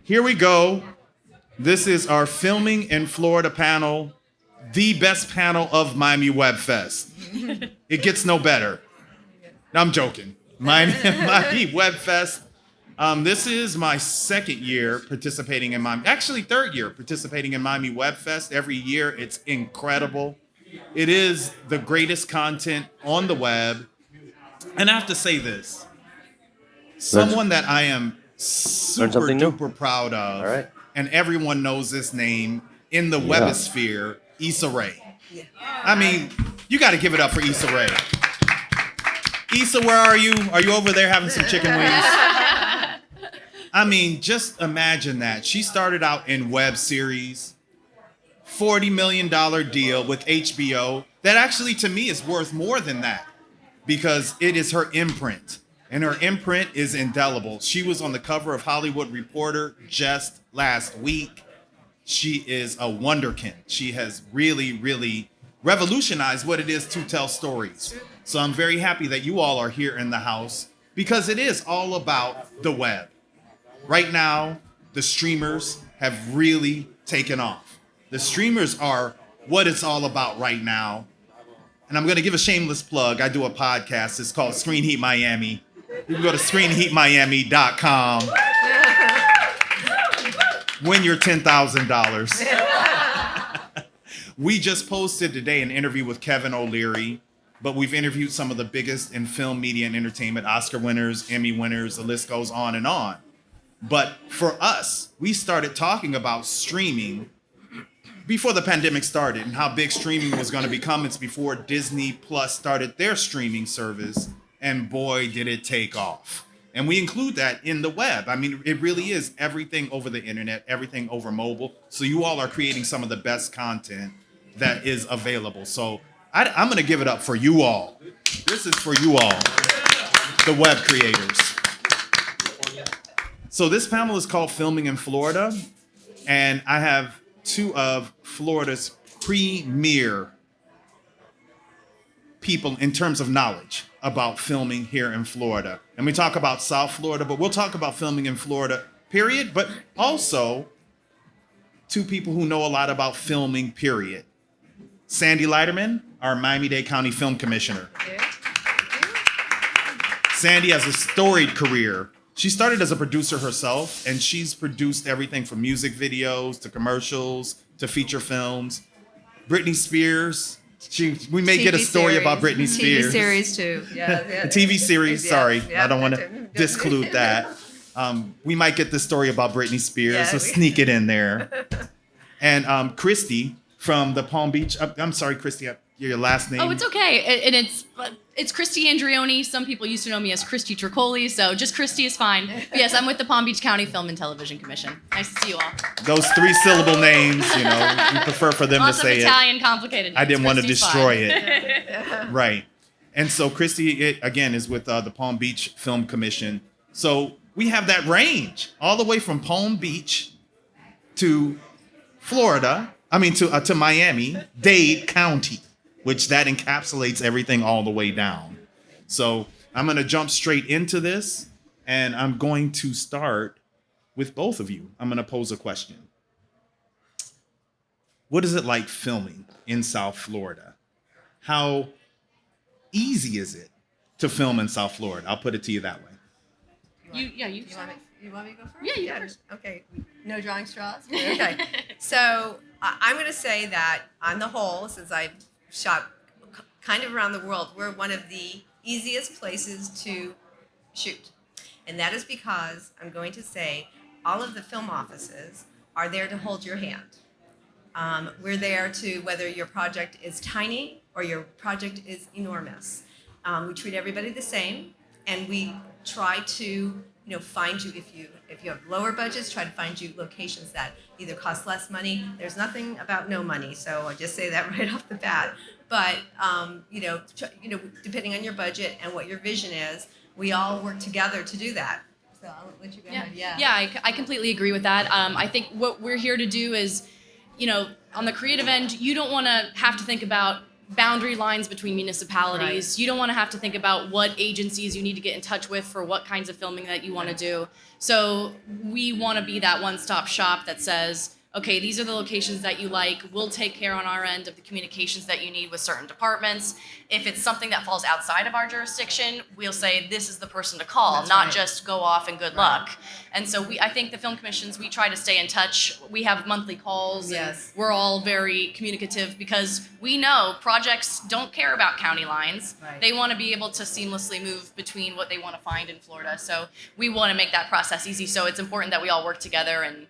Here we go. This is our filming in Florida panel, the best panel of Miami Web Fest. It gets no better. No, I'm joking. Miami Web Fest. This is my second year participating in Miami, actually third year participating in Miami Web Fest. Every year, it's incredible. It is the greatest content on the web. And I have to say this, someone that I am super duper proud of, All right. and everyone knows this name in the webosphere, Issa Rae. I mean, you got to give it up for Issa Rae. Issa, where are you? Are you over there having some chicken wings? I mean, just imagine that. She started out in web series, $40 million deal with HBO that actually to me is worth more than that because it is her imprint. And her imprint is indelible. She was on the cover of Hollywood Reporter just last week. She is a wonderkind. She has really, really revolutionized what it is to tell stories. So I'm very happy that you all are here in the house because it is all about the web. Right now, the streamers have really taken off. The streamers are what it's all about right now. And I'm going to give a shameless plug. I do a podcast. It's called Screen Heat Miami. You can go to screenheatmiami.com. Win your $10,000. We just posted today an interview with Kevin O'Leary, but we've interviewed some of the biggest in film, media, and entertainment, Oscar winners, Emmy winners, the list goes on and on. But for us, we started talking about streaming before the pandemic started and how big streaming was going to become. It's before Disney Plus started their streaming service. And boy, did it take off. And we include that in the web. I mean, it really is everything over the internet, everything over mobile. So you all are creating some of the best content that is available. So I'm going to give it up for you all. This is for you all, the web creators. So this panel is called Filming in Florida. And I have two of Florida's premier people in terms of knowledge about filming here in Florida. And we talk about South Florida, but we'll talk about filming in Florida, period. But also two people who know a lot about filming, period. Sandy Leiterman, our Miami-Dade County Film Commissioner. Sandy has a storied career. She started as a producer herself, and she's produced everything from music videos to commercials to feature films. Britney Spears. We may get a story about Britney Spears. TV series too. Yeah. A TV series. Sorry, I don't want to disclude that. We might get the story about Britney Spears, so sneak it in there. And Christy from the Palm Beach. I'm sorry, Christy. Your last name. Oh, it's okay. And it's Christy Andrioni. Some people used to know me as Christy Tricoli, so just Christy is fine. But yes, I'm with the Palm Beach County Film and Television Commission. Nice to see you all. Those 3-syllable names, we prefer for them Lots to say of Italian complicated names. I didn't want to Christy's destroy fine. it. Right. And so Christy, again, is with the Palm Beach Film Commission. So we have that range all the way from Palm Beach to Florida. To Miami-Dade County, which that encapsulates everything all the way down. So I'm going to jump straight into this, and I'm going to start with both of you. I'm going to pose a question. What is it like filming in South Florida? How easy is it to film in South Florida? I'll put it to you that way. You want me to go first? Yeah, you go first. Okay. No drawing straws? Okay. So I'm going to say that on the whole, since I've shot kind of around the world, we're one of the easiest places to shoot. And that is because I'm going to say all of the film offices are there to hold your hand. We're there to, whether your project is tiny or your project is enormous. We treat everybody the same, and we try to find you, if you have lower budgets, try to find you locations that either cost less money. There's nothing about no money, so I just say that right off the bat. But depending on your budget and what your vision is, we all work together to do that. So I'll let you go ahead. Yeah, I completely agree with that. I think what we're here to do is, on the creative end, you don't want to have to think about boundary lines between municipalities. Right. You don't want to have to think about what agencies you need to get in touch with for what kinds of filming that you want to do. So we want to be that one-stop shop that says, okay, these are the locations that you like. We'll take care on our end of the communications that you need with certain departments. If it's something that falls outside of our jurisdiction, we'll say this is the person to call, That's not right. just go off and good luck. And so I think the film commissions, we try to stay in touch. We have monthly calls. Yes. And we're all very communicative because we know projects don't care about county lines. Right. They want to be able to seamlessly move between what they want to find in Florida. So we want to make that process easy. So it's important that we all work together and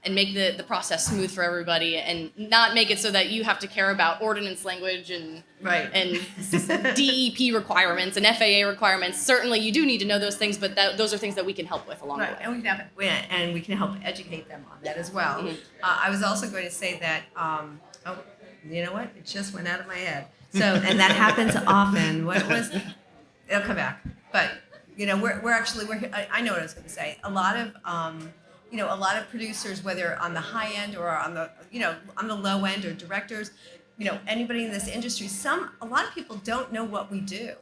make the process smooth for everybody and not make it so that you have to care about ordinance language and Right. and DEP requirements and FAA requirements. Certainly you do need to know those things, but those are things that we can help with along Right, the way. and we can help educate them on that as well. Mhm. I was also going to say that, oh, you know what? It just went out of my head. So, and that happens often. What was? It'll come back. But you know, I know what I was going to say. A lot of a lot of producers, whether on the high end or on the on the low end, or directors, anybody in this industry, a lot of people don't know what we do.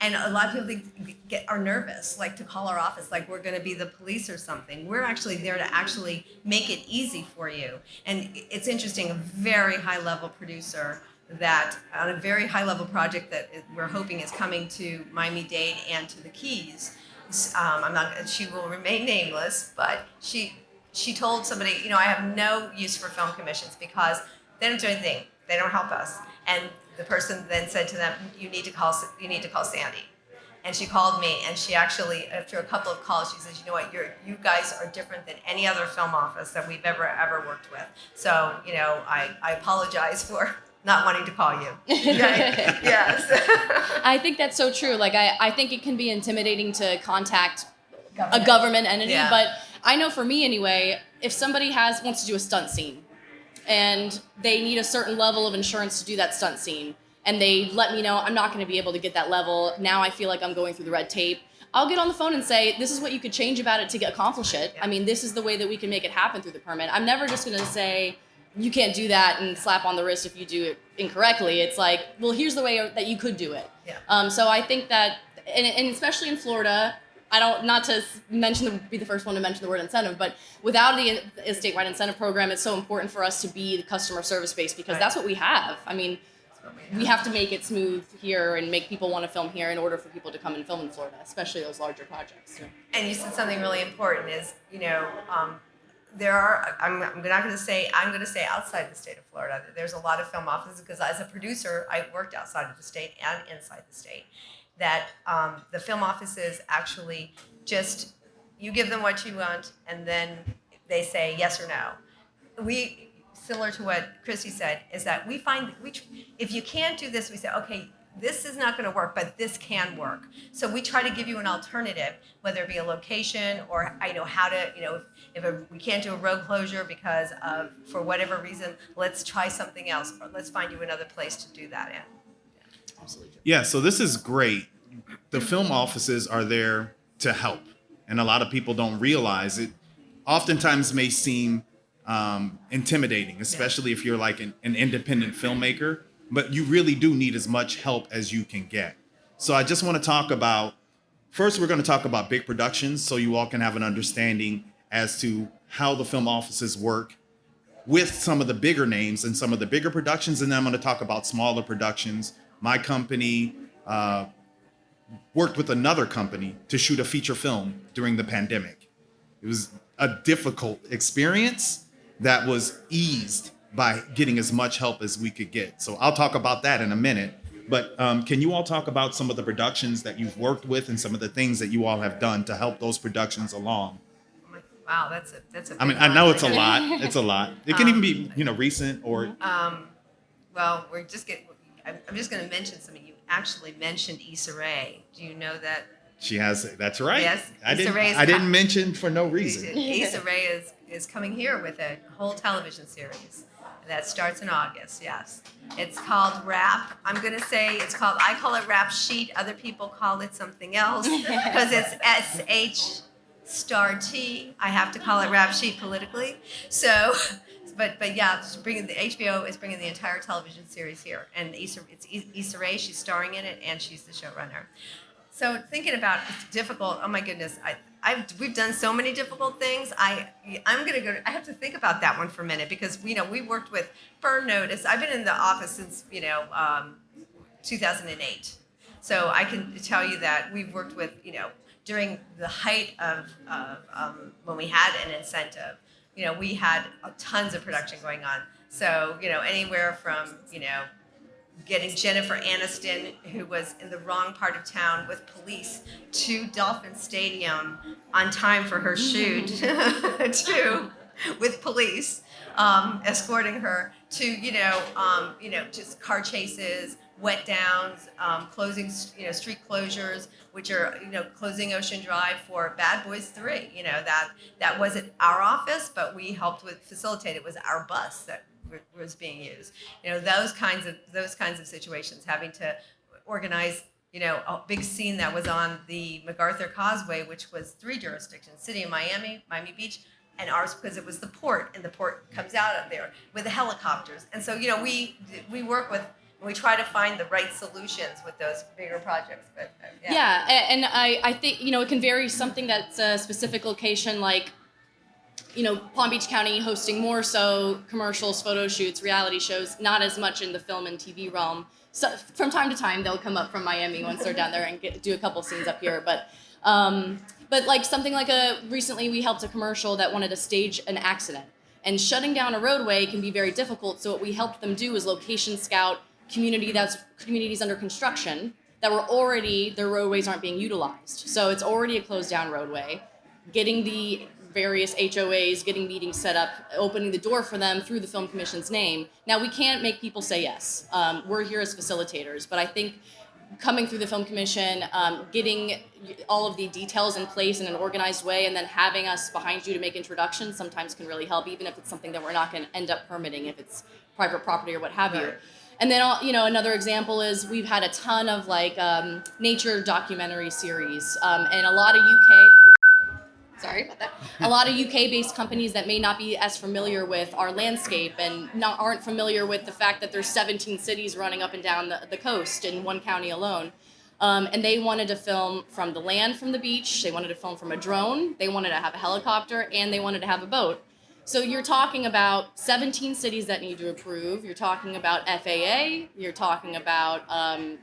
And a lot of people are nervous, like to call our office, like we're going to be the police or something. We're actually there to actually make it easy for you. And it's interesting, a very high-level producer that on a very high-level project that we're hoping is coming to Miami-Dade and to the Keys. She will remain nameless, but she told somebody, I have no use for film commissions because they don't do anything. They don't help us. And the person then said to them, you need to call Sandy. And she called me, and she actually, after a couple of calls, she says, you know what, you guys are different than any other film office that we've ever worked with. So, I apologize for not wanting to call you. Okay? Yes. I think that's so true. Like, I think it can be intimidating to contact a government entity, Yeah. but I know for me anyway, if somebody wants to do a stunt scene and they need a certain level of insurance to do that stunt scene, and they let me know I'm not going to be able to get that level, now I feel like I'm going through the red tape, I'll get on the phone and say, this is what you could change about it to accomplish it. Yeah. I mean, this is the way that we can make it happen through the permit. I'm never just going to say, you can't do that and slap on the wrist if you do it incorrectly. It's like, well, here's the way that you could do it. Yeah. So I think that, and especially in Florida, not to be the first one to mention the word incentive, but without a statewide incentive program, it's so important for us to be the customer service base because that's what we have. I mean, we have to make it smooth here and make people want to film here in order for people to come and film in Florida, especially those larger projects. So. And you said something really important is, there are, I'm going to say outside the state of Florida, there's a lot of film offices, because as a producer, I worked outside of the state and inside the state, that the film offices actually just, you give them what you want, and then they say yes or no. Similar to what Christy said, is that if you can't do this, we say, okay, this is not going to work, but this can work. So we try to give you an alternative, whether it be a location or how to, if we can't do a road closure because of, for whatever reason, let's try something else, or let's find you another place to do that in. Absolutely. Yeah, so this is great. The film offices are there to help, and a lot of people don't realize it. Oftentimes may seem intimidating, especially if you're like an independent filmmaker, but you really do need as much help as you can get. So I just want to talk about, first we're going to talk about big productions so you all can have an understanding as to how the film offices work with some of the bigger names and some of the bigger productions, and then I'm going to talk about smaller productions. My company worked with another company to shoot a feature film during the pandemic. It was a difficult experience that was eased by getting as much help as we could get. So I'll talk about that in a minute. But can you all talk about some of the productions that you've worked with and some of the things that you all have done to help those productions along? Wow, that's a. I mean, I know it's a lot. It's a lot. It can even be, recent or. Well, I'm just going to mention something. You actually mentioned Issa Rae. Do you know that? She has. That's right. Yes. I didn't mention for no reason. Issa Rae is coming here with a whole television series that starts in August. Yes, it's called Rap. I call it Rap Sheet. Other people call it something else because it's SH*T. I have to call it Rap Sheet politically. So but yeah, it's bringing the HBO is bringing the entire television series here, and Issa Rae. She's starring in it, and she's the showrunner. So thinking about it's difficult. Oh my goodness, we've done so many difficult things. I'm gonna go. I have to think about that one for a minute because we worked with Burn Notice. I've been in the office since 2008. So I can tell you that we've worked with during the height of when we had an incentive. We had tons of production going on. So anywhere from getting Jennifer Aniston, who was in the wrong part of town with police, to Dolphin Stadium on time for her shoot, to with police escorting her, to just car chases, wet downs, closing street closures, which are closing Ocean Drive for Bad Boys 3. That wasn't our office, but we helped with facilitate. It was our bus that was being used. Those kinds of situations, having to organize a big scene that was on the MacArthur Causeway, which was 3 jurisdictions: City of Miami, Miami Beach, and ours, because it was the port, and the port comes out of there with the helicopters. And so we work with, and we try to find the right solutions with those bigger projects. But yeah, and I think it can vary. Something that's a specific location, like Palm Beach County hosting more so commercials, photo shoots, reality shows, not as much in the film and TV realm. So from time to time they'll come up from Miami once they're down there and do a couple scenes up here. But like something like recently we helped a commercial that wanted to stage an accident, and shutting down a roadway can be very difficult. So what we helped them do is location scout communities under construction that were already, their roadways aren't being utilized. So it's already a closed down roadway, getting the various HOAs, getting meetings set up, opening the door for them through the Film Commission's name. Now, we can't make people say yes. We're here as facilitators, but I think coming through the Film Commission, getting all of the details in place in an organized way, and then having us behind you to make introductions sometimes can really help, even if it's something that we're not going to end up permitting, if it's private property or what have you. And then, another example is we've had a ton of nature documentary series, and a lot of sorry about that. A lot of UK-based companies that may not be as familiar with our landscape and aren't familiar with the fact that there's 17 cities running up and down the coast in one county alone. And they wanted to film from the land, from the beach. They wanted to film from a drone. They wanted to have a helicopter, and they wanted to have a boat. So you're talking about 17 cities that need to approve. You're talking about FAA. You're talking about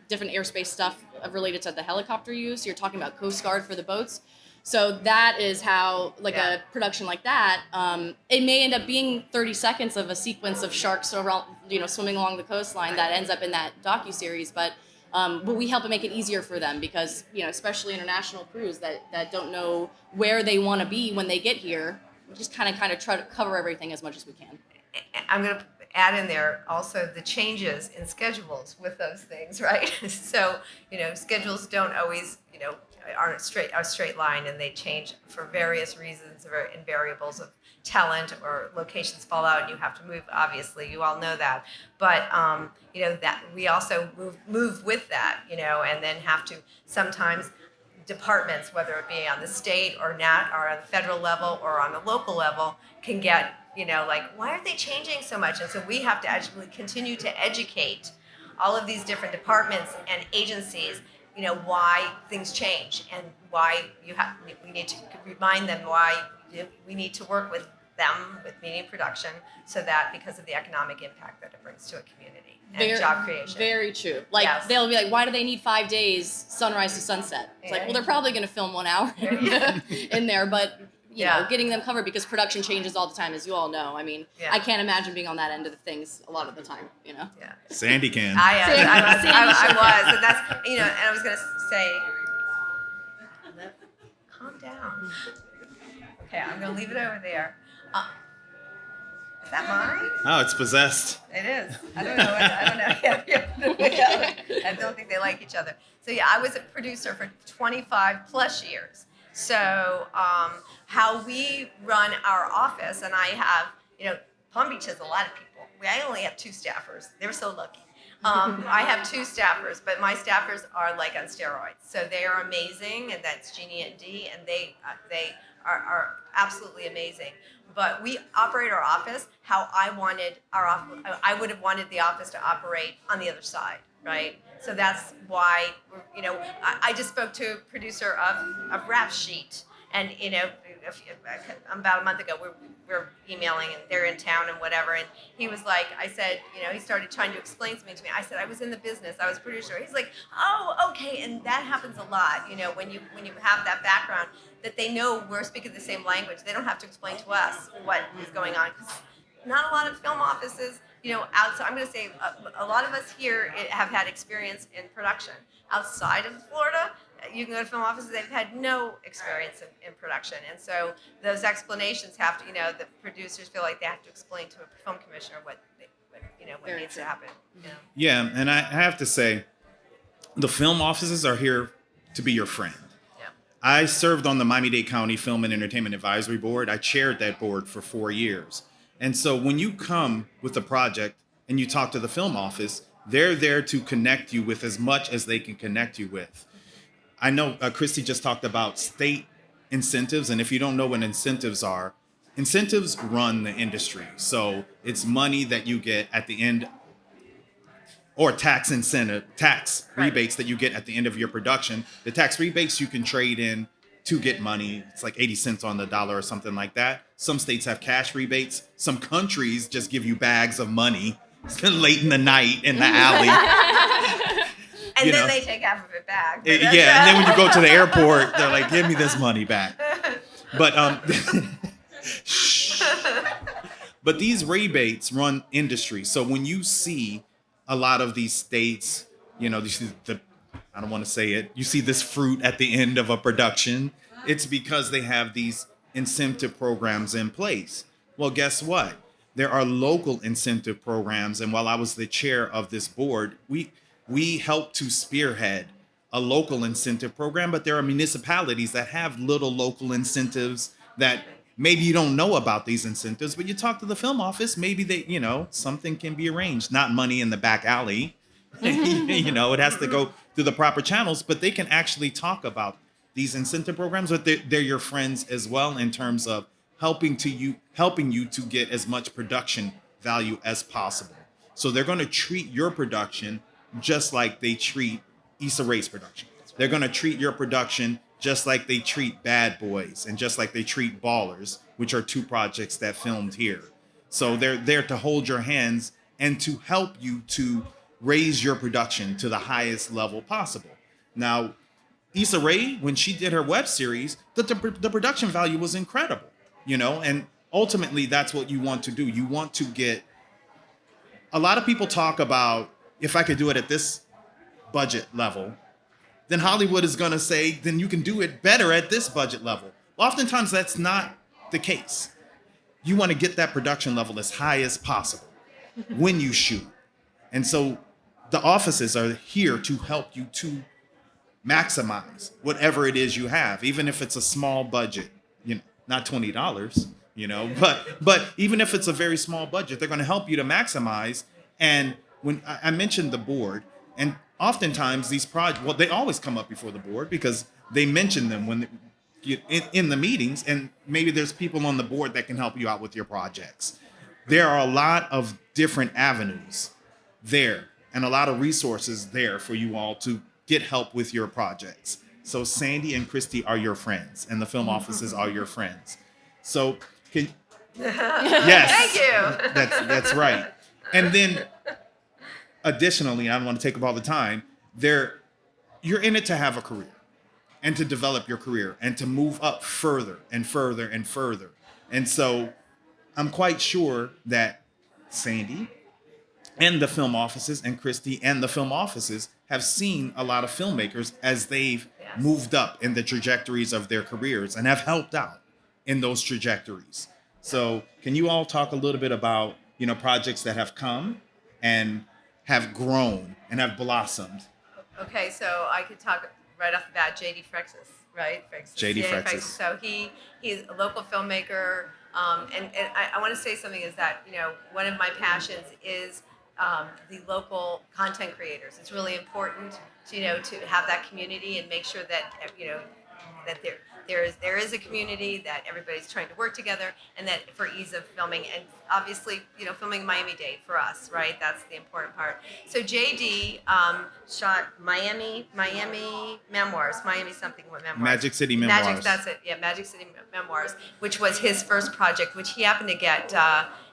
different airspace stuff related to the helicopter use. You're talking about Coast Guard for the boats. So that is how, a production like that, it may end up being 30 seconds of a sequence of sharks around, swimming along the coastline that ends up in that docuseries. But we help it make it easier for them because, especially international crews that don't know where they want to be when they get here, we just kind of try to cover everything as much as we can. I'm going to add in there also the changes in schedules with those things, right? So, schedules don't always, are a straight line, and they change for various reasons and variables of talent or locations fall out and you have to move. Obviously, you all know that, but that we also move with that, and then have to sometimes departments, whether it be on the state or on the federal level or on the local level, can get why are they changing so much? And so we have to actually continue to educate all of these different departments and agencies, why things change and why we need to remind them why we need to work with them with media production, so that because of the economic impact that it brings to a community and job creation. Very true. They'll be like, why do they need 5 days sunrise to sunset? It's well, they're probably going to film 1 hour in there, but getting them covered, because production changes all the time, as you all know. I mean, I can't imagine being on that end of the things a lot of the time, Yeah. Sandy can. I was, and that's, and I was going to say, calm down. Okay, I'm going to leave it over there. Is that mine? Oh, it's possessed. It is. I don't know. I don't think they like each other. So I was a producer for 25 plus years. So how we run our office, and I have, Palm Beach has a lot of people. I only have 2 staffers. They're so lucky. I have 2 staffers, but my staffers are like on steroids. So they are amazing, and that's Jeannie and Dee, and they are absolutely amazing. But we operate our office how I wanted I would have wanted the office to operate on the other side, right? So that's why I just spoke to a producer of Rap Sheet, and about a month ago we're emailing and they're in town and whatever, and he was like, I said, he started trying to explain something to me. I said I was in the business, I was a producer. He's like, oh, okay. And that happens a lot, when you have that background, that they know we're speaking the same language. They don't have to explain to us what is going on, because not a lot of film offices, outside. I'm going to say a lot of us here have had experience in production. Outside of Florida, you can go to film offices, they've had no experience in production. And so those explanations have to, the producers feel like they have to explain to a film commissioner what needs to happen. Yeah, and I have to say, the film offices are here to be your friend. Yeah. I served on the Miami-Dade County Film and Entertainment Advisory Board. I chaired that board for 4 years. And so when you come with a project and you talk to the film office, they're there to connect you with as much as they can connect you with. I know Christy just talked about state incentives. And if you don't know what incentives are, incentives run the industry. So it's money that you get at the end, or tax rebates that you get at the end of your production. The tax rebates you can trade in to get money. It's like 80 cents on the dollar or something like that. Some states have cash rebates. Some countries just give you bags of money late in the night in the alley. And then they take half of it back. And then when you go to the airport, they're like, give me this money back. But but these rebates run industry. So when you see a lot of these states, you see I don't want to say it, you see this fruit at the end of a production, it's because they have these incentive programs in place. Well, guess what? There are local incentive programs. And while I was the chair of this board, we helped to spearhead a local incentive program, but there are municipalities that have little local incentives that maybe you don't know about these incentives, but you talk to the film office, maybe they, something can be arranged, not money in the back alley. It has to go through the proper channels, but they can actually talk about these incentive programs, but they're your friends as well in terms of helping you to get as much production value as possible. So they're going to treat your production just like they treat Issa Rae's production. They're going to treat your production just like they treat Bad Boys and just like they treat Ballers, which are 2 projects that filmed here. So they're there to hold your hands and to help you to raise your production to the highest level possible. Now, Issa Rae, when she did her web series, the production value was incredible, and ultimately that's what you want to do. You want to get, a lot of people talk about, if I could do it at this budget level, then Hollywood is going to say, then you can do it better at this budget level. Oftentimes that's not the case. You want to get that production level as high as possible when you shoot. And so the offices are here to help you to maximize whatever it is you have, even if it's a small budget, not $20, but even if it's a very small budget, they're going to help you to maximize. And when I mentioned the board, and oftentimes these projects, well, they always come up before the board because they mention them when in the meetings, and maybe there's people on the board that can help you out with your projects. There are a lot of different avenues there and a lot of resources there for you all to get help with your projects. So Sandy and Christy are your friends, and the film offices are your friends. So yes, thank you. That's right. And then additionally, I don't want to take up all the time, you're in it to have a career and to develop your career and to move up further and further and further. And so I'm quite sure that Sandy and the film offices and Christy and the film offices have seen a lot of filmmakers as they've moved up in the trajectories of their careers and have helped out in those trajectories. So can you all talk a little bit about, projects that have come and have grown and have blossomed? Okay, so I could talk right off the bat, J.D. Frexis, right? J.D. Frexis. So he's a local filmmaker, and I want to say something is that, one of my passions is the local content creators. It's really important to have that community and make sure that that there is a community that everybody's trying to work together, and that for ease of filming, and obviously, filming Miami-Dade for us, right? That's the important part. So JD shot Miami Memoirs, Miami something with Memoirs. Magic City Memoirs. That's it. Yeah, Magic City Memoirs, which was his first project, which he happened to get.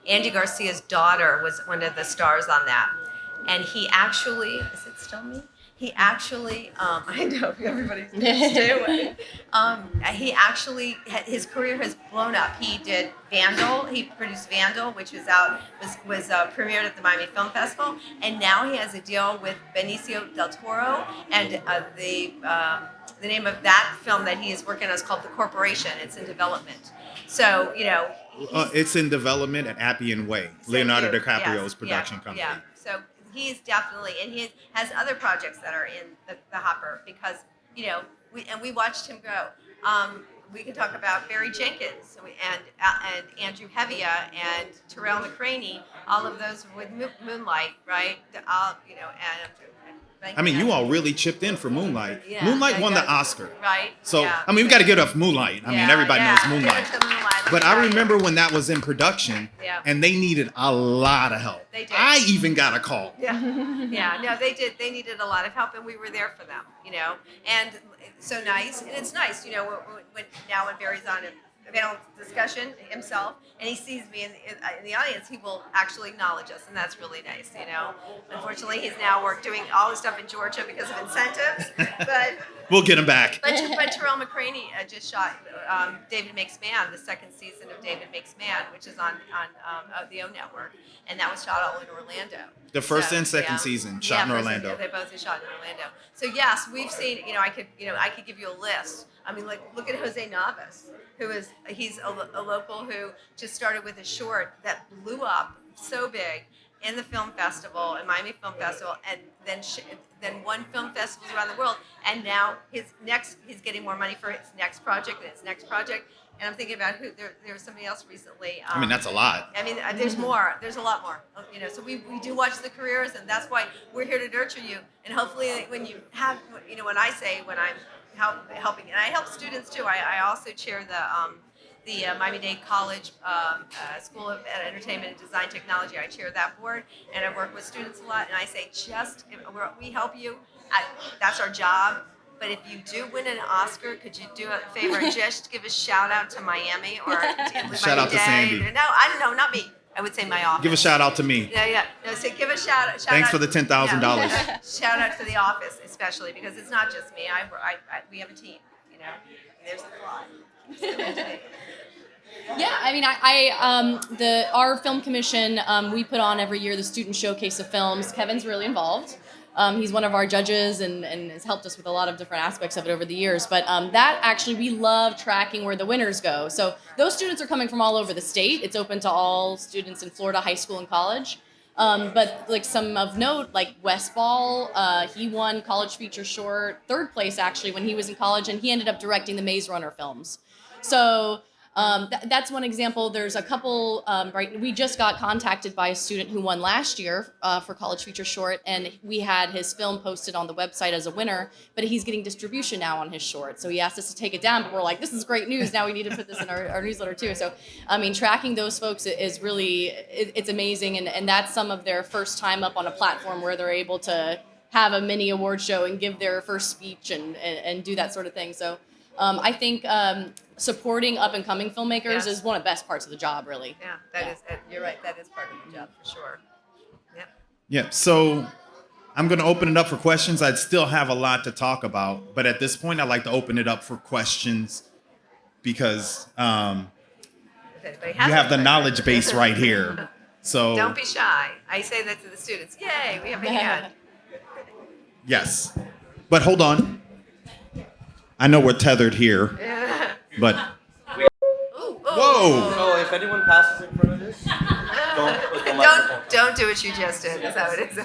Andy Garcia's daughter was one of the stars on that, and he actually, is it still me? He actually, I know everybody's stay away. He actually, his career has blown up. He did Vandal. He produced Vandal, which was premiered at the Miami Film Festival, and now he has a deal with Benicio del Toro, and the name of that film that he is working on is called The Corporation. It's in development. So it's in development at Appian Way, Leonardo DiCaprio's production company. Yeah. So he's definitely, and he has other projects that are in the hopper because we watched him grow. We can talk about Barry Jenkins and Andrew Hevia and Terrell McCraney, all of those with Moonlight, right? I mean, you all really chipped in for Moonlight. Yeah, Moonlight won the Oscar. Right. So, yeah. I mean, we got to get off Moonlight. I mean, everybody knows Moonlight. Give it to Moonlight. But I remember when that was in production, and they needed a lot of help. They did. I even got a call. Yeah. No, they did. They needed a lot of help, and we were there for them. And so nice, and it's nice. When Barry's on a panel discussion himself, and he sees me in the audience, he will actually acknowledge us, and that's really nice. Unfortunately, he's now doing all this stuff in Georgia because of incentives, but. We'll get him back. But Terrell McCraney just shot David Makes Man, the second season of David Makes Man, which is on the O Network, and that was shot all in Orlando. The first and second season shot in Orlando. They both shot in Orlando. So yes, we've seen. I could give you a list. I mean, like look at Jose Navas, he's a local who just started with a short that blew up so big in the film festival, in Miami Film Festival, and then won film festivals around the world. And now he's getting more money for his next project and his next project. And I'm thinking about there was somebody else recently. I mean, that's a lot. I mean, there's more. There's a lot more. So we do watch the careers, and that's why we're here to nurture you. And hopefully, when you have, when I'm helping, and I help students too. I also chair the Miami-Dade College School of Entertainment and Design Technology. I chair that board, and I work with students a lot. And I say, we help you. That's our job. But if you do win an Oscar, could you do a favor and just give a shout out to Miami or shout out to Sandy? No, I don't know, not me. I would say my office. Give a shout out to me. Yeah. No, so give a shout out. Thanks for the $10,000. Shout out to the office, especially because it's not just me. We have a team. There's a fly. Yeah, I mean, our film commission, we put on every year the student showcase of films. Kevin's really involved. He's one of our judges and has helped us with a lot of different aspects of it over the years. But that actually, we love tracking where the winners go. So those students are coming from all over the state. It's open to all students in Florida, high school and college. But like some of note, like Wes Ball, he won college feature short, third place actually when he was in college, and he ended up directing the Maze Runner films. So that's one example. There's a couple, right? We just got contacted by a student who won last year for college feature short, and we had his film posted on the website as a winner, but he's getting distribution now on his short. So he asked us to take it down, but we're like, this is great news. Now we need to put this in our newsletter too. So, I mean, tracking those folks is really, it's amazing. And that's some of their first time up on a platform where they're able to have a mini award show and give their first speech and do that sort of thing. So I think supporting up-and-coming filmmakers is one of the best parts of the job, really. Yeah, that is. You're right. That is part of the job for sure. Yep. Yeah. So I'm going to open it up for questions. I'd still have a lot to talk about, but at this point, I'd like to open it up for questions because you have the knowledge base right here. So don't be shy. I say that to the students. Yay, we have a hand. Yes, but hold on. I know we're tethered here, but Ooh. whoa! So if anyone passes in front of this, don't put the microphone. Don't do what you just did. Is that what it is?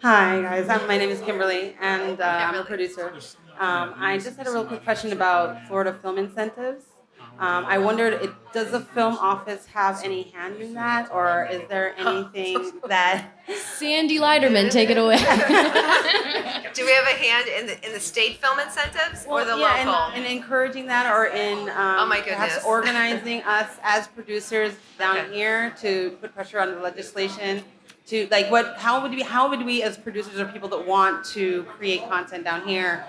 Hi guys, my name is Kimberly, and I'm a producer. I just had a real quick question about Florida film incentives. I wondered, does the film office have any hand in that, or is there anything that? Sandy Leiderman, take it away. Do we have a hand in the state film incentives or the local? And encouraging that, or in Oh my perhaps goodness. organizing us as producers down Okay. here to put pressure on the legislation. To like, how would we as producers or people that want to create content down here,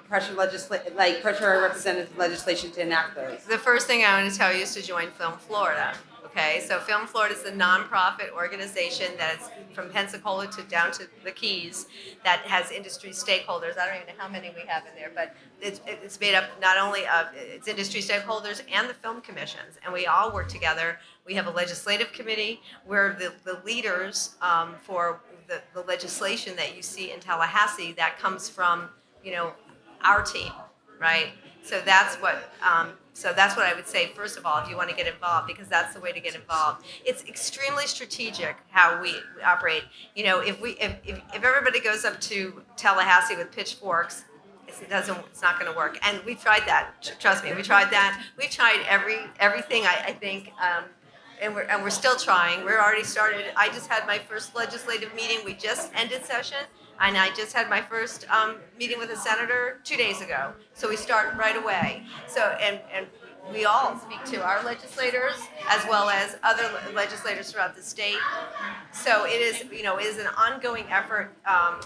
pressure our representative legislation to enact those? The first thing I want to tell you is to join Film Florida. Okay, so Film Florida is a nonprofit organization that is from Pensacola to down to the Keys that has industry stakeholders. I don't even know how many we have in there, but it's made up not only of its industry stakeholders and the film commissions, and we all work together. We have a legislative committee. We're the leaders for the legislation that you see in Tallahassee that comes from, our team, right? So that's what I would say. First of all, if you want to get involved, because that's the way to get involved. It's extremely strategic how we operate. If everybody goes up to Tallahassee with pitchforks, it's not going to work. And we tried that. Trust me, we tried that. We've tried everything. I think. And we're still trying. We're already started. I just had my first legislative meeting. We just ended session, and I just had my first meeting with a senator 2 days ago. So we start right away. So and we all speak to our legislators as well as other legislators throughout the state. So it is an ongoing effort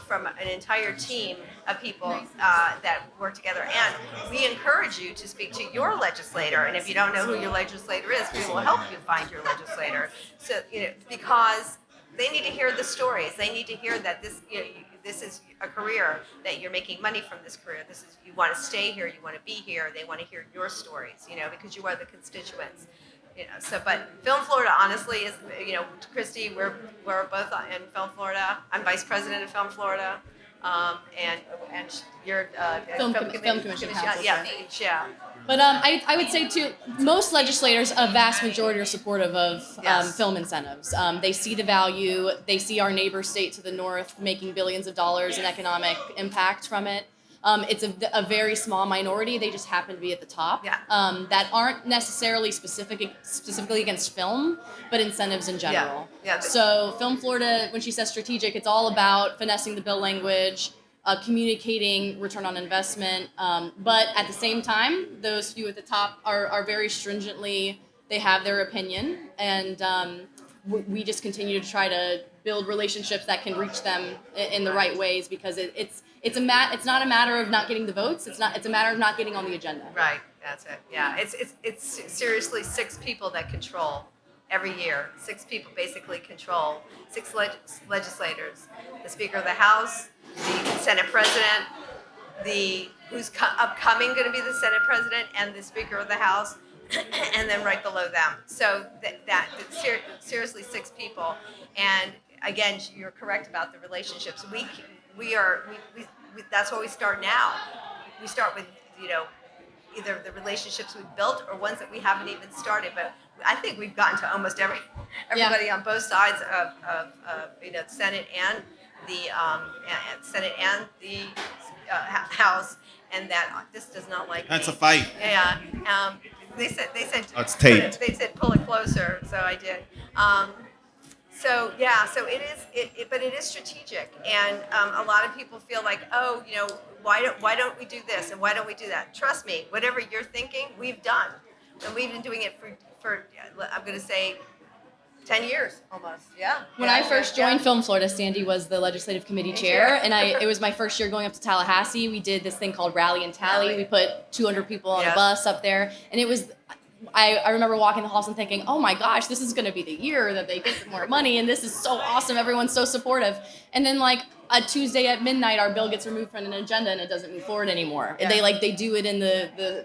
from an entire team of people that work together. And we encourage you to speak to your legislator. And if you don't know who your legislator is, we will help you find your legislator. So because they need to hear the stories. They need to hear that this is a career, that you're making money from this career. You want to stay here, you want to be here. They want to hear your stories, because you are the constituents. But Film Florida, honestly, is, Christy, we're both in Film Florida. I'm vice president of Film Florida, and you're Film Commission Council. Yeah. But I would say too, most legislators, a vast majority, are supportive of Yes. film incentives. They see the value. They see our neighbor state to the north making billions of dollars in economic impact from it. It's a very small minority. They just happen to be at the top. Yeah. That aren't necessarily specifically against film, but incentives in general. Yeah. So Film Florida, when she says strategic, it's all about finessing the bill language, communicating return on investment. But at the same time, those few at the top are very stringently, they have their opinion. And we just continue to try to build relationships that can reach them in the right ways, because it's not a matter of not getting the votes. It's a matter of not getting on the agenda. Right. That's it. Yeah. It's seriously 6 people that control every year. 6 people basically control 6 legislators: the Speaker of the House, the Senate President, who's upcoming going to be the Senate President, and the Speaker of the House, and then right below them. So seriously 6 people. And again, you're correct about the relationships. We that's where we start now. We start with either the relationships we've built or ones that we haven't even started. But I think we've gotten to almost everybody on both sides of the Senate and the House, and that this does not like. That's me. a fight. Yeah. They said. Oh, it's taped. They said pull it closer, so I did. So it is. But it is strategic, and a lot of people feel like, why don't we do this and why don't we do that? Trust me, whatever you're thinking, we've done, and we've been doing it for I'm going to say 10 years almost. Yeah. When I first joined Film Florida, Sandy was the legislative committee chair, and it was my first year going up to Tallahassee. We did this thing called Rally and Tally. We put 200 people on a bus up there, and it was. I remember walking the halls and thinking, oh my gosh, this is going to be the year that they get more money, and this is so awesome. Everyone's so supportive. And then a Tuesday at midnight, our bill gets removed from an agenda and it doesn't move forward anymore. Yeah. They do it in the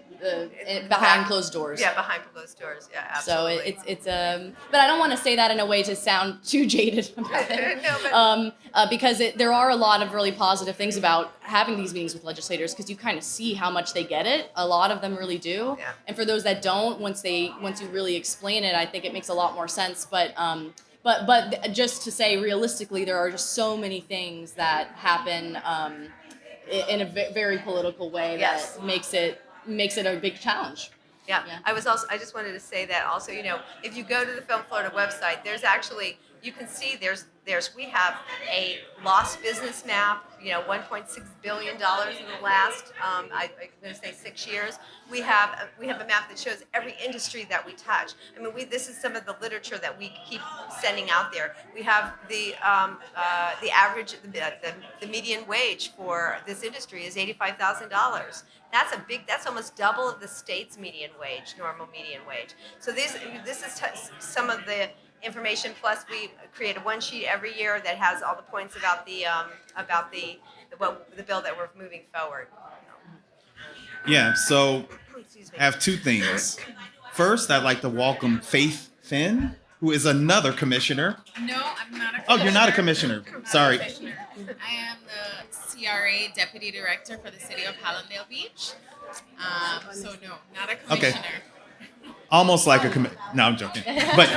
behind closed doors. Yeah, behind closed doors. Yeah, absolutely. So it's but I don't want to say that in a way to sound too jaded about it. No, but because there are a lot of really positive things about having these meetings with legislators, because you kind of see how much they get it. A lot of them really do. Yeah. And for those that don't, once you really explain it, I think it makes a lot more sense. But just to say realistically, there are just so many things that happen in a very political way that makes it a big challenge. Yeah. Yeah. I just wanted to say that also, if you go to the Film Florida website, there's actually, you can see we have a lost business map, $1.6 billion in the last, I'm going to say 6 years. We have a map that shows every industry that we touch. I mean, this is some of the literature that we keep sending out there. We have the average, the median wage for this industry is $85,000. That's almost double of the state's median wage, normal median wage. So this is some of the information. Plus, we create a one sheet every year that has all the points about the bill that we're moving forward. Yeah, so Excuse me. I have two things. First, I'd like to welcome Faith Finn, who is another commissioner. No, I'm not a commissioner. Oh, you're not a commissioner. Sorry. I am the CRA Deputy Director for the City of Hallandale Beach. So no, not a Okay. commissioner. Almost like a no, I'm joking. But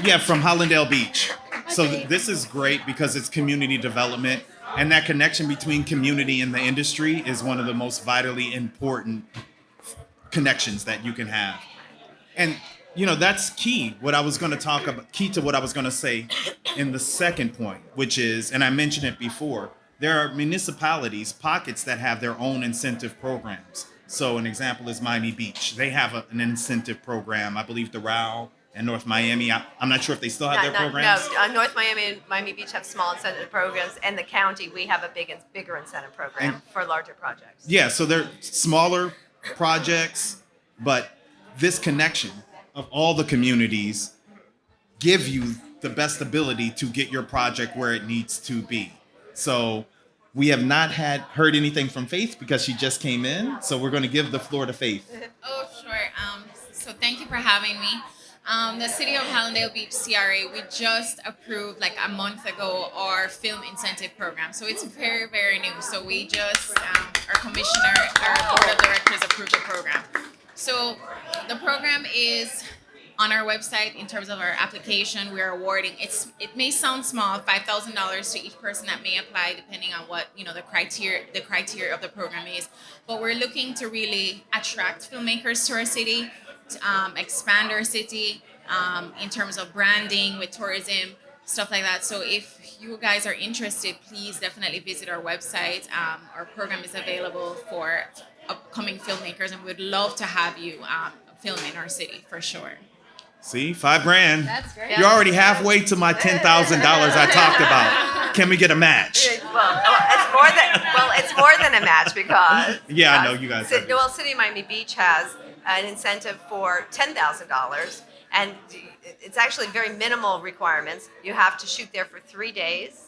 yeah, from Hallandale Beach. So this is great because it's community development, and that connection between community and the industry is one of the most vitally important connections that you can have. And that's key. What I was going to talk about, key to what I was going to say in the second point, which is, and I mentioned it before, there are municipalities, pockets that have their own incentive programs. So an example is Miami Beach. They have an incentive program. I believe Doral and North Miami. I'm not sure if they still have their programs. No, North Miami and Miami Beach have small incentive programs, and the county, we have a bigger incentive program for larger projects. Yeah, so they're smaller projects, but this connection of all the communities give you the best ability to get your project where it needs to be. So we have not heard anything from Faith because she just came in. So we're going to give the floor to Faith. Oh, sure. So thank you for having me. The City of Hallandale Beach CRA, we just approved like a month ago our film incentive program. So it's very, very new. So we just, our commissioner, our board of directors approved the program. So the program is on our website. In terms of our application, we're awarding, it may sound small, $5,000 to each person that may apply, depending on what the criteria of the program is. But we're looking to really attract filmmakers to our city, expand our city in terms of branding with tourism, stuff like that. So if you guys are interested, please definitely visit our website. Our program is available for upcoming filmmakers, and we'd love to have you film in our city for sure. See, $5,000. That's great. You're already halfway to my $10,000 I talked about. Can we get a match? It's more than a match because Yeah, I know you guys have it. City of Miami Beach has an incentive for $10,000, and it's actually very minimal requirements. You have to shoot there for 3 days.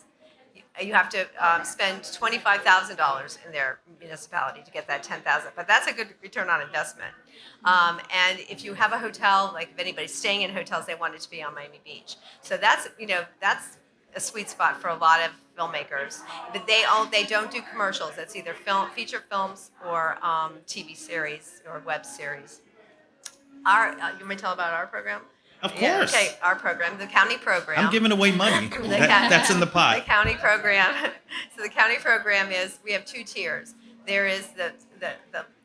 You have to spend $25,000 in their municipality to get that $10,000, but that's a good return on investment. And if you have a hotel, like if anybody's staying in hotels, they want it to be on Miami Beach. So that's a sweet spot for a lot of filmmakers. But they don't do commercials. That's either feature films or TV series or web series. You want me to tell about our program? Of course. Yeah, okay, our program, the county program. I'm giving away money. That's in the The pot. county program. So the county program we have 2 tiers. There is the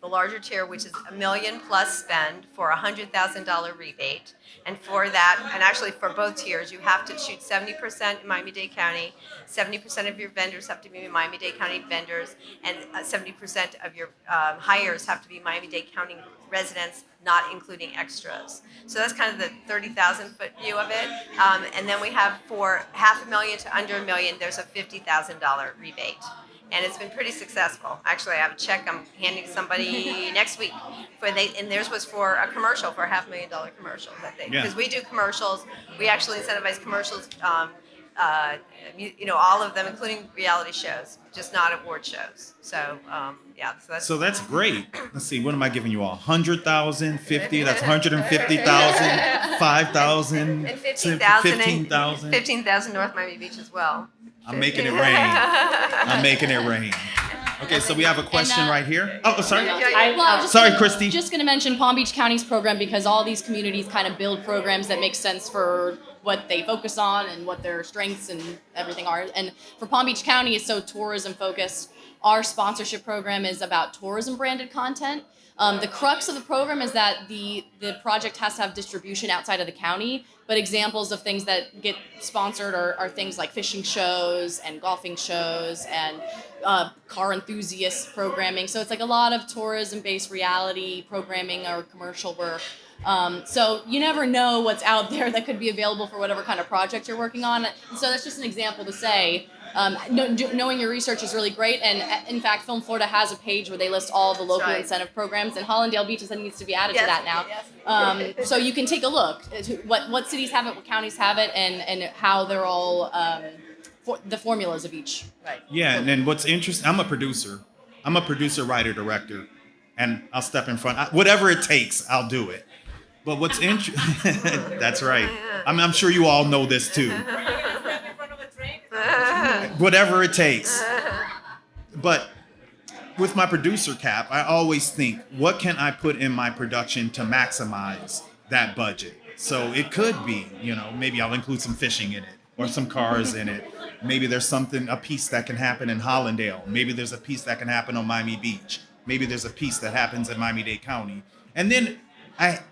larger tier, which is $1 million plus spend for a $100,000 rebate. And for that, and actually for both tiers, you have to shoot 70% in Miami-Dade County, 70% of your vendors have to be Miami-Dade County vendors, and 70% of your hires have to be Miami-Dade County residents, not including extras. So that's kind of the 30,000-foot view of it. And then we have for $500,000 to under $1 million, there's a $50,000 rebate. And it's been pretty successful. Actually, I have a check I'm handing somebody next week. And theirs was for a commercial, for a $500,000 commercial. Because we do commercials. We actually incentivize commercials, all of them, including reality shows, just not award shows. So, So that's great. Let's see. What am I giving you all? 100,000, 50. That's 150,000, 5,000, and 15,000 15,000. 15,000 North Miami Beach as well. I'm making it rain. I'm making it rain. Okay, so we have a question right here. Oh, sorry. Sorry, Christy. Just going to mention Palm Beach County's program because all these communities kind of build programs that make sense for what they focus on and what their strengths and everything are. And for Palm Beach County, it's so tourism focused. Our sponsorship program is about tourism branded content. The crux of the program is that the project has to have distribution outside of the county, but examples of things that get sponsored are things like fishing shows and golfing shows and car enthusiast programming. So it's like a lot of tourism-based reality programming or commercial work. So you never know what's out there that could be available for whatever kind of project you're working on. And so that's just an example to say, knowing your research is really great. And in fact, Film Florida has a page where they list all the local incentive programs, and Hollandale Beaches needs to be added to that now. So you can take a look at what cities have it, what counties have it, and how they're all the formulas of each. Right. Yeah, and then what's interesting, I'm a producer, writer, director, and I'll step in front. Whatever it takes, I'll do it. But what's interesting, that's right. I'm sure you all know this too. Whatever it takes. But with my producer cap, I always think, what can I put in my production to maximize that budget? So it could be, maybe I'll include some fishing in it or some cars in it. Maybe there's a piece that can happen in Hollandale. Maybe there's a piece that can happen on Miami Beach. Maybe there's a piece that happens in Miami-Dade County. And then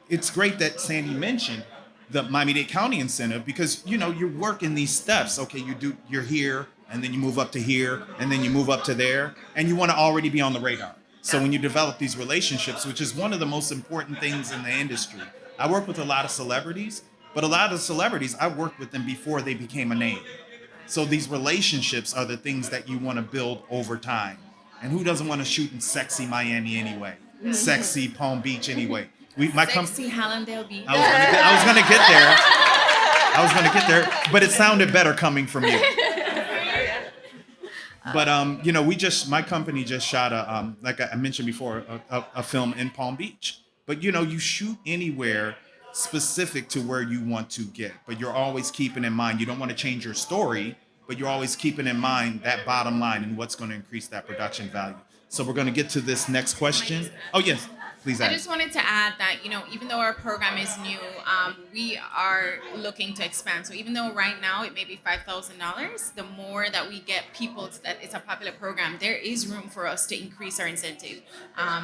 it's great that Sandy mentioned the Miami-Dade County incentive, because you work in these steps. Okay, you're here, and then you move up to here, and then you move up to there, and you want to already be on the radar. So when you develop these relationships, which is one of the most important things in the industry, I work with a lot of celebrities, but a lot of celebrities, I worked with them before they became a name. So these relationships are the things that you want to build over time. And who doesn't want to shoot in sexy Miami anyway? Sexy Palm Beach anyway? Sexy Hallandale Beach. I was gonna get there, but it sounded better coming from you. But my company just shot like I mentioned before, a film in Palm Beach. But you shoot anywhere specific to where you want to get, but you're always keeping in mind, you don't want to change your story, but you're always keeping in mind that bottom line and what's going to increase that production value. So we're going to get to this next question. Oh yes. Please add. I just wanted to add that, even though our program is new, we are looking to expand. So even though right now it may be $5,000, the more that we get people that it's a popular program, there is room for us to increase our incentive.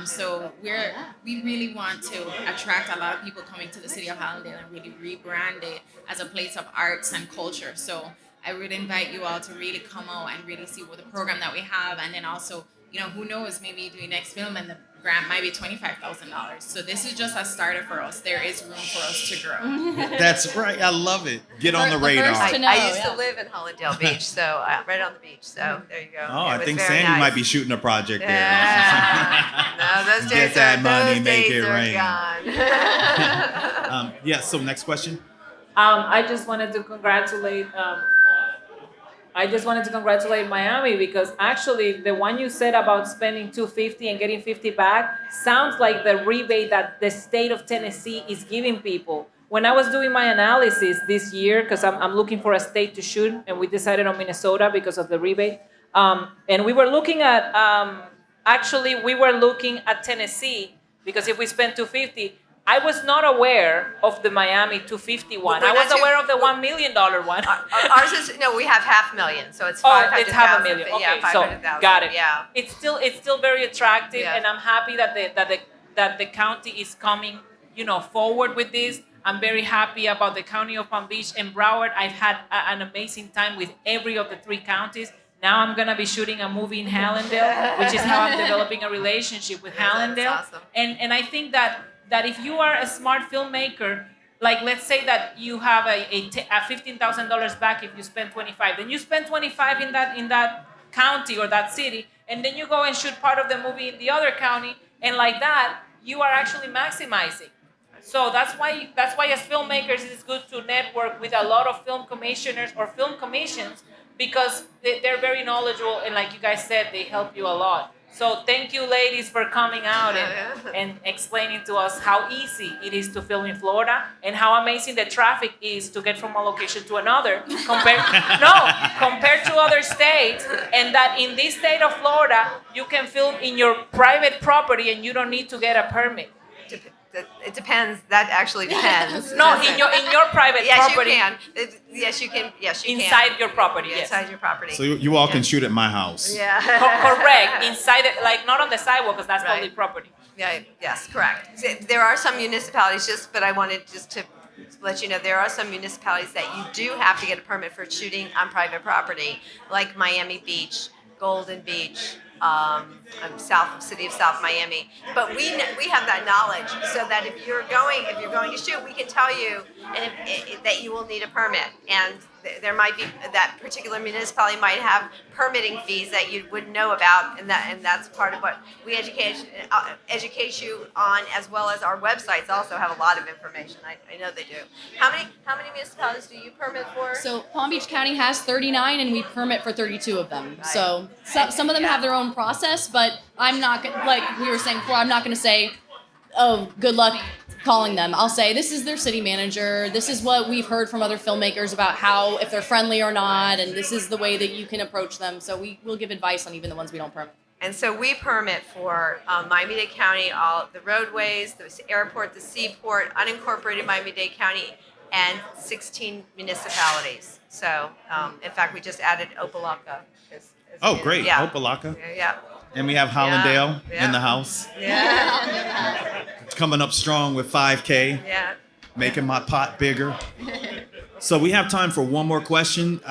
So we really want to attract a lot of people coming to the city of Hallandale and really rebrand it as a place of arts and culture. So I would invite you all to really come out and really see what the program that we have, and then also, who knows, maybe doing next film and the grant might be $25,000. So this is just a starter for us. There is room for us to grow. That's right. I love it. Get on the radar. I used to live in Hollandale Beach, so right on the beach. So there you go. Oh, I think Sandy might be shooting a project there. No, those days Get that money, those make days it are rain. gone. So next question. I just wanted to congratulate. Miami, because actually the one you said about spending $250 and getting $50 back sounds like the rebate that the state of Tennessee is giving people. When I was doing my analysis this year, because I'm looking for a state to shoot, and we decided on Minnesota because of the rebate, and we were looking at Tennessee, because if we spend $250, I was not aware of the Miami 250 one. I was aware of the $1 million one. Ours is we have $500,000, so it's it's $500,000. Okay, yeah, so 500,000. got it. Yeah, it's still very attractive, Yeah. and I'm happy that the county is coming forward with this. I'm very happy about the county of Palm Beach and Broward. I've had an amazing time with every of the 3 counties. Now I'm gonna be shooting a movie in Hallandale, which is how I'm developing a relationship with Hallandale. That's awesome. And I think that if you are a smart filmmaker, like let's say that you have a $15,000 back if you spend 25, then you spend 25 in that county or that city, and then you go and shoot part of the movie in the other county, and like that you are actually maximizing. So that's why as filmmakers it's good to network with a lot of film commissioners or film commissions, because they're very knowledgeable, and like you guys said, they help you a lot. So thank you, ladies, for coming out and explaining to us how easy it is to film in Florida and how amazing the traffic is to get from one location to another compared to other states, and that in this state of Florida, you can film in your private property and you don't need to get a permit. It depends. That actually depends. No, in your private Yes, property. you can. Yes, you can. Yes, you can. Inside your property, yes. Inside your property. So you all can shoot at my house. Yeah. Correct. Inside it, like not on the sidewalk, because that's Right. public property. Yeah. Yes. Correct. There are some municipalities, but I wanted just to let you know there are some municipalities that you do have to get a permit for shooting on private property, like Miami Beach, Golden Beach. City of South Miami, but we have that knowledge, so that if you're going to shoot, we can tell you, and that you will need a permit, and there might be that particular municipality might have permitting fees that you wouldn't know about, and that's part of what we educate you on, as well as our websites also have a lot of information. I know they do. How many municipalities do you permit for? So Palm Beach County has 39, and we permit for 32 of them. Right. So some of them have their own process, but I'm not like we were saying before. I'm not going to say, "Oh, good luck calling them." I'll say this is their city manager. This is what we've heard from other filmmakers about how if they're friendly or not, and this is the way that you can approach them. So we will give advice on even the ones we don't permit. And so we permit for Miami-Dade County, all the roadways, the airport, the seaport, unincorporated Miami-Dade County, and 16 municipalities. So, in fact, we just added Opelika. Oh, great. Yeah. Opelika. Yeah. And we have Hollandale Yeah. in the house. Yeah. It's coming up strong with 5K, Yeah. making my pot bigger. So we have time for one more question.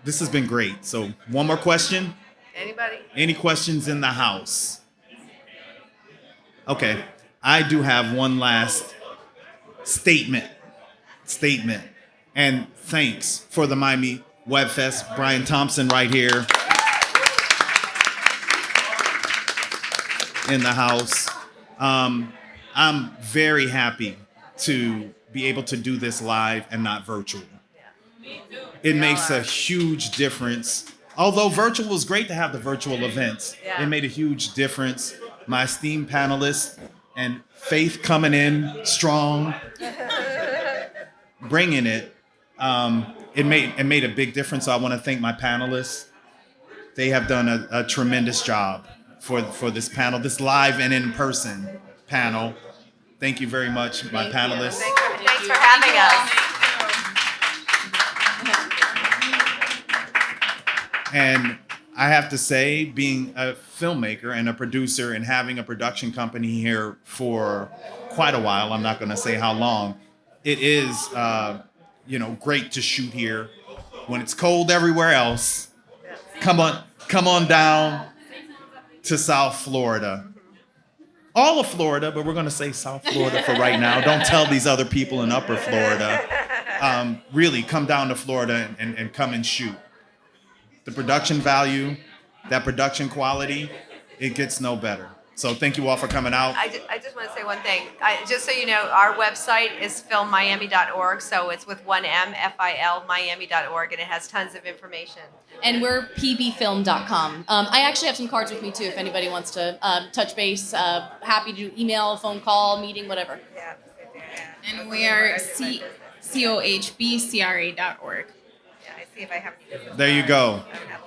This has been great. So one more question. Anybody? Any questions in the house? Okay. I do have one last statement. And thanks for the Miami Web Fest. Brian Thompson right here in the house. I'm very happy to be able to do this live and not virtual. It makes a huge difference. Although virtual was great to have the virtual events, Yeah. it made a huge difference. My esteemed panelists and Faith coming in strong, bringing it. It made a big difference. So I want to thank my panelists. They have done a tremendous job for this panel, this live and in person panel. Thank you very much, my panelists. Thanks for having us. And I have to say, being a filmmaker and a producer and having a production company here for quite a while, I'm not going to say how long, it is, great to shoot here when it's cold everywhere else. Come on down to South Florida. All of Florida, but we're going to say South Florida for right now. Don't tell these other people in Upper Florida. Really, come down to Florida and come and shoot. The production value, that production quality, it gets no better. So thank you all for coming out. I just want to say one thing. Just so you know, our website is filmmiami.org, so it's with one M, FIL, Miami.org, and it has tons of information. And we're pbfilm.com. I actually have some cards with me too if anybody wants to touch base. Happy to do email, phone call, meeting, whatever. Yeah. And we are cohbcra.org. Yeah, I see if I have. There you go. I don't have